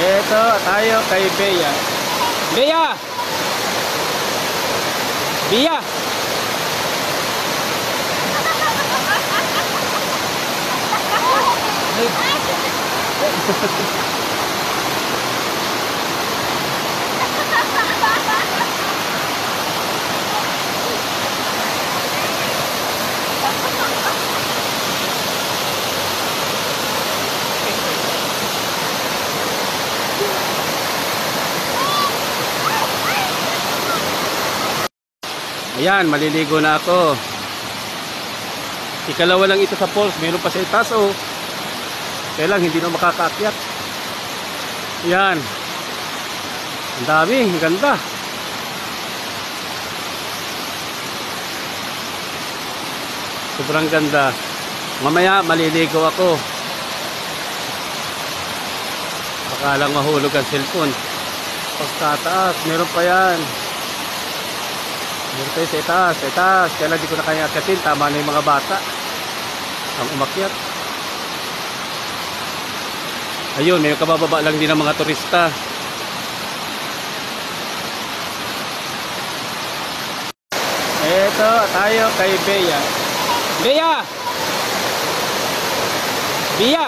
Ito tayo kay Bea. Bea! Bea! Ayan, maliligo na ako. Ikalawa lang ito sa falls. Meron pa sa itaas, oh. Kaya lang, hindi na makakaakyat. Ayan. Ang dami, ang ganda. Sobrang ganda. Mamaya, maliligo ako. Baka lang mahulog ang cellphone. Pagkataas, meron pa yan. Meron tayo sa itaas. Kaya lang di ko na kaya akyatin. Tama na yung mga bata ang umakyat. Ayun, may kabababa lang din ng mga turista. Eto, tayo kay Bea. Bea! Bea!